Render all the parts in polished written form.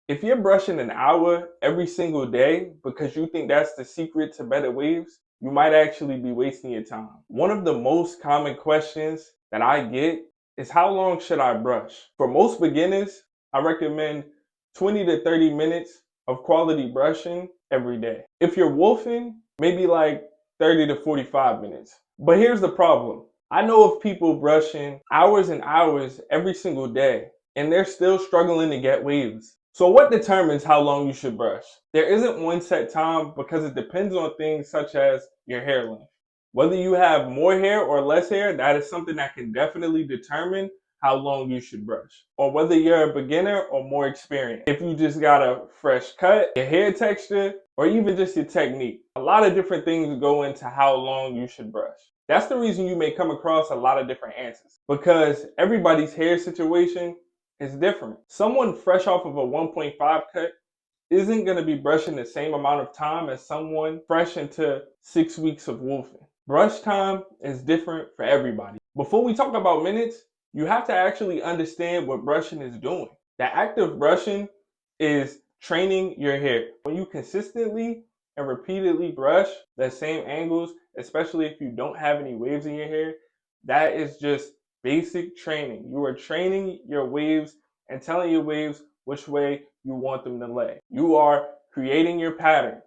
If you're brushing an hour every single day because you think that's the secret to better waves, you might actually be wasting your time. One of the most common questions that I get is, how long should I brush? For most beginners, I recommend 20 to 30 minutes of quality brushing every day. If you're wolfing, maybe like 30 to 45 minutes. But here's the problem. I know of people brushing hours and hours every single day, and they're still struggling to get waves. So what determines how long you should brush? There isn't one set time because it depends on things such as your hair length. Whether you have more hair or less hair, that is something that can definitely determine how long you should brush. Or whether you're a beginner or more experienced. If you just got a fresh cut, your hair texture, or even just your technique. A lot of different things go into how long you should brush. That's the reason you may come across a lot of different answers, because everybody's hair situation is different. Someone fresh off of a 1.5 cut isn't going to be brushing the same amount of time as someone fresh into 6 weeks of wolfing. Brush time is different for everybody. Before we talk about minutes, you have to actually understand what brushing is doing. The act of brushing is training your hair. When you consistently and repeatedly brush the same angles, especially if you don't have any waves in your hair, that is just basic training. You are training your waves and telling your waves which way you want them to lay. You are creating your pattern.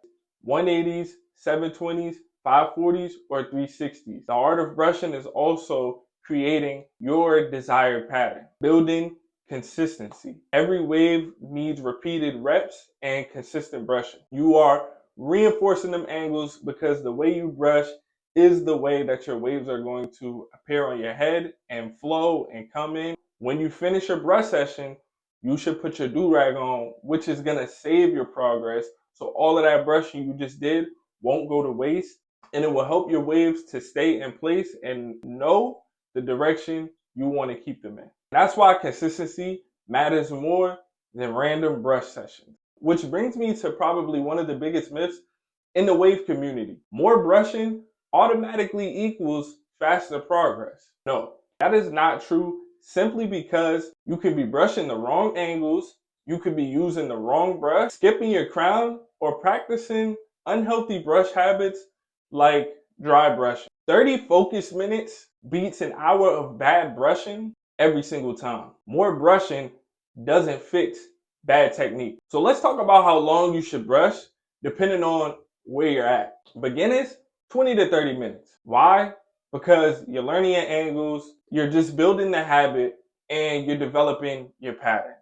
180s, 720s, 540s, or 360s. The art of brushing is also creating your desired pattern, building consistency. Every wave needs repeated reps and consistent brushing. You are reinforcing them angles because the way you brush is the way that your waves are going to appear on your head and flow and come in. When you finish your brush session, you should put your do-rag on, which is going to save your progress. So all of that brushing you just did won't go to waste, and it will help your waves to stay in place and know the direction you want to keep them in. That's why consistency matters more than random brush sessions. Which brings me to probably one of the biggest myths in the wave community. More brushing automatically equals faster progress. No, that is not true, simply because you could be brushing the wrong angles, you could be using the wrong brush, skipping your crown, or practicing unhealthy brush habits like dry brushing. 30 focused minutes beats an hour of bad brushing every single time. More brushing doesn't fix bad technique. So let's talk about how long you should brush depending on where you're at. Beginners, 20 to 30 minutes. Why? Because you're learning your angles, you're just building the habit, and you're developing your pattern.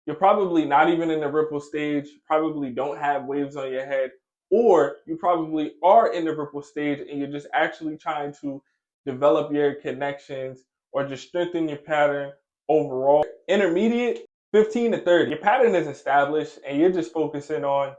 You're probably not even in the ripple stage, probably don't have waves on your head, or you probably are in the ripple stage and you're just actually trying to develop your connections or just strengthen your pattern overall. Intermediate, 15 to 30. Your pattern is established and you're just focusing on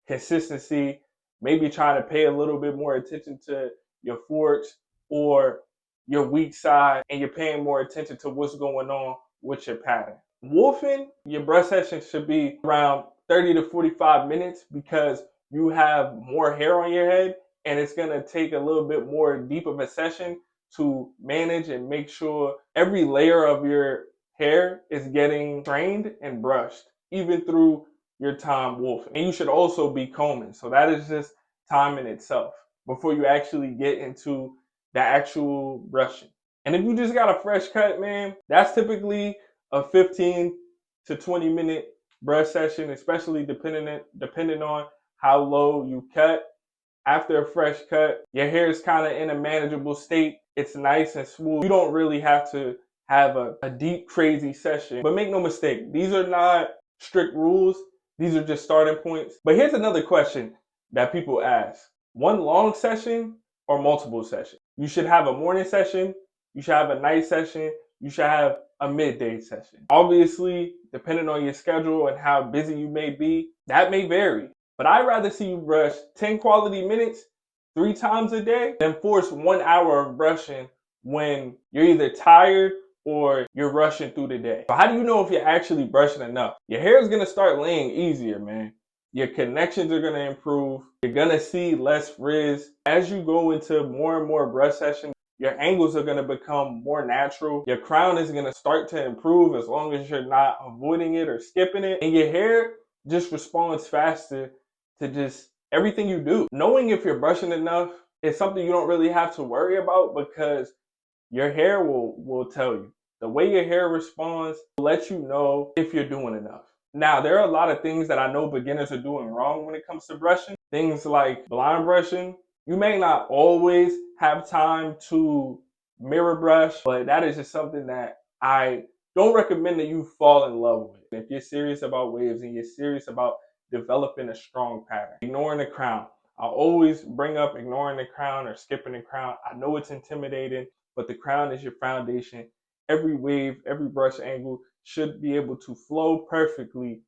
consistency, maybe trying to pay a little bit more attention to your forks or your weak side, and you're paying more attention to what's going on with your pattern. Wolfing, your brush session should be around 30 to 45 minutes because you have more hair on your head, and it's going to take a little bit more deep of a session to manage and make sure every layer of your hair is getting trained and brushed, even through your time wolfing. And you should also be combing. So that is just time in itself before you actually get into the actual brushing. And if you just got a fresh cut, man, that's typically a 15 to 20 minute brush session, especially depending on how low you cut. After a fresh cut, your hair is kind of in a manageable state. It's nice and smooth. You don't really have to have a deep, crazy session. But make no mistake, these are not strict rules. These are just starting points. But here's another question that people ask. One long session or multiple sessions? You should have a morning session. You should have a night session. You should have a midday session. Obviously, depending on your schedule and how busy you may be, that may vary. But I'd rather see you brush 10 quality minutes 3 times a day than force 1 hour of brushing when you're either tired or you're rushing through the day. So how do you know if you're actually brushing enough? Your hair is going to start laying easier, man. Your connections are going to improve. You're going to see less frizz. As you go into more and more brush sessions, your angles are going to become more natural. Your crown is going to start to improve as long as you're not avoiding it or skipping it. And your hair just responds faster to just everything you do. Knowing if you're brushing enough is something you don't really have to worry about because your hair will tell you. The way your hair responds will let you know if you're doing enough. Now, there are a lot of things that I know beginners are doing wrong when it comes to brushing. Things like blind brushing. You may not always have time to mirror brush, but that is just something that I don't recommend that you fall in love with. If you're serious about waves and you're serious about developing a strong pattern, ignoring the crown. I always bring up ignoring the crown or skipping the crown. I know it's intimidating, but the crown is your foundation. Every wave, every brush angle should be able to flow perfectly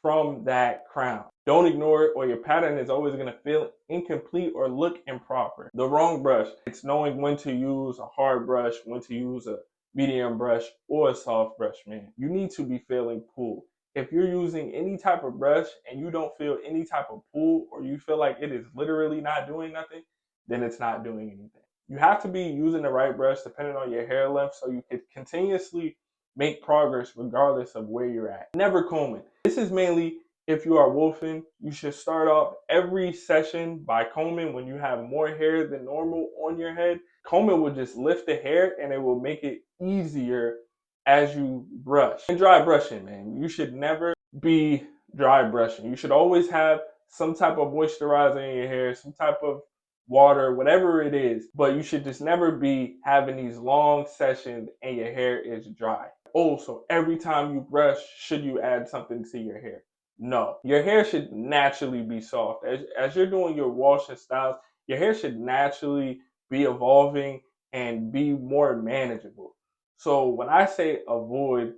from that crown. Don't ignore it or your pattern is always going to feel incomplete or look improper. The wrong brush, it's knowing when to use a hard brush, when to use a medium brush or a soft brush, man. You need to be feeling pull. If you're using any type of brush and you don't feel any type of pull or you feel like it is literally not doing nothing, then it's not doing anything. You have to be using the right brush depending on your hair length so you can continuously make progress regardless of where you're at. Never combing. This is mainly if you are wolfing. You should start off every session by combing when you have more hair than normal on your head. Combing will just lift the hair and it will make it easier as you brush. And dry brushing, man. You should never be dry brushing. You should always have some type of moisturizer in your hair, some type of water, whatever it is, but you should just never be having these long sessions and your hair is dry. Also, every time you brush, should you add something to your hair? No. Your hair should naturally be soft. As you're doing your wash and styles, your hair should naturally be evolving and be more manageable. So when I say avoid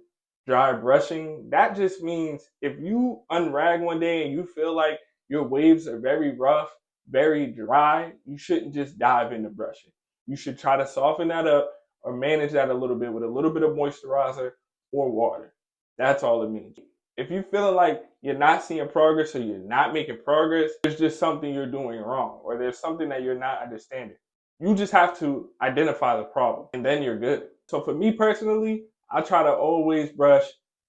dry brushing, that just means if you unrag one day and you feel like your waves are very rough, very dry, you shouldn't just dive into brushing. You should try to soften that up or manage that a little bit with a little bit of moisturizer or water. That's all it means. If you're feeling like you're not seeing progress or you're not making progress, there's just something you're doing wrong or there's something that you're not understanding. You just have to identify the problem and then you're good. So for me personally, I try to always brush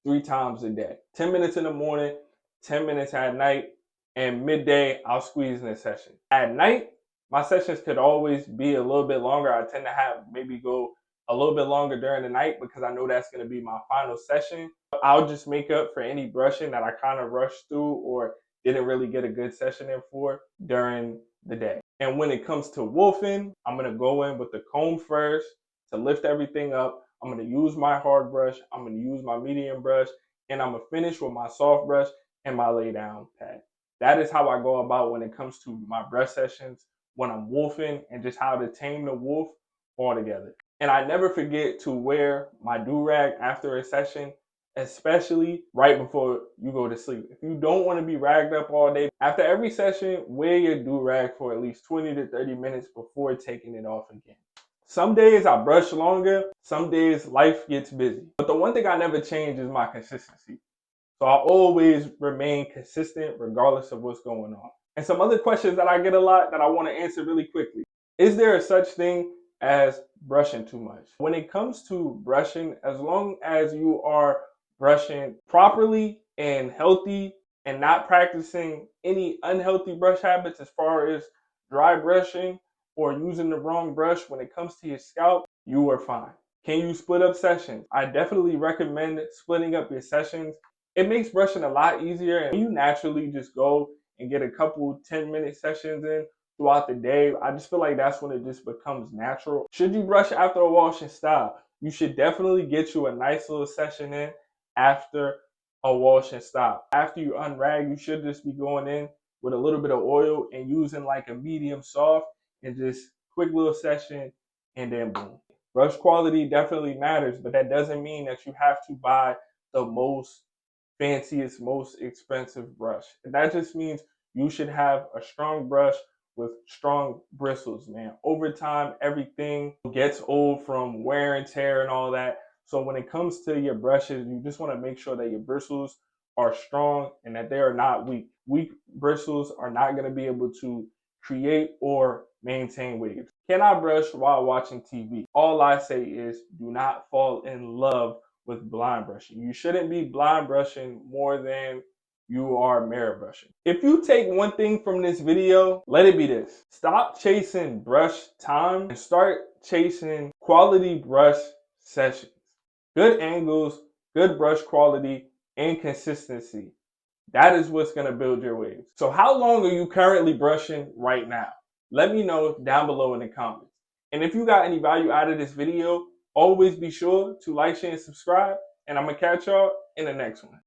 3 times a day. 10 minutes in the morning, 10 minutes at night, and midday I'll squeeze in a session. At night, my sessions could always be a little bit longer. I tend to have maybe go a little bit longer during the night because I know that's going to be my final session. I'll just make up for any brushing that I kind of rushed through or didn't really get a good session in for during the day. And when it comes to wolfing, I'm going to go in with the comb first to lift everything up. I'm going to use my hard brush. I'm going to use my medium brush. And I'm going to finish with my soft brush and my lay down pad. That is how I go about when it comes to my brush sessions, when I'm wolfing, and just how to tame the wolf altogether. And I never forget to wear my do-rag after a session, especially right before you go to sleep. If you don't want to be ragged up all day, after every session, wear your do-rag for at least 20 to 30 minutes before taking it off again. Some days I brush longer, some days life gets busy. But the one thing I never change is my consistency. So I always remain consistent regardless of what's going on. And some other questions that I get a lot that I want to answer really quickly. Is there a such thing as brushing too much? When it comes to brushing, as long as you are brushing properly and healthy and not practicing any unhealthy brush habits as far as dry brushing or using the wrong brush when it comes to your scalp, you are fine. Can you split up sessions? I definitely recommend splitting up your sessions. It makes brushing a lot easier, and you naturally just go and get a couple 10-minute sessions in throughout the day. I just feel like that's when it just becomes natural. Should you brush after a wash and style? You should definitely get you a nice little session in after a wash and style. After you unrag, you should just be going in with a little bit of oil and using like a medium soft and just quick little session and then boom. Brush quality definitely matters, but that doesn't mean that you have to buy the most fanciest, most expensive brush. That just means you should have a strong brush with strong bristles, man. Over time, everything gets old from wear and tear and all that. So when it comes to your brushes, you just want to make sure that your bristles are strong and that they are not weak. Weak bristles are not going to be able to create or maintain waves. Can I brush while watching TV? All I say is do not fall in love with blind brushing. You shouldn't be blind brushing more than you are mirror brushing. If you take one thing from this video, let it be this. Stop chasing brush time and start chasing quality brush sessions. Good angles, good brush quality, and consistency. That is what's going to build your waves. So how long are you currently brushing right now? Let me know down below in the comments. And if you got any value out of this video, always be sure to like, share, and subscribe. And I'm going to catch y'all in the next one.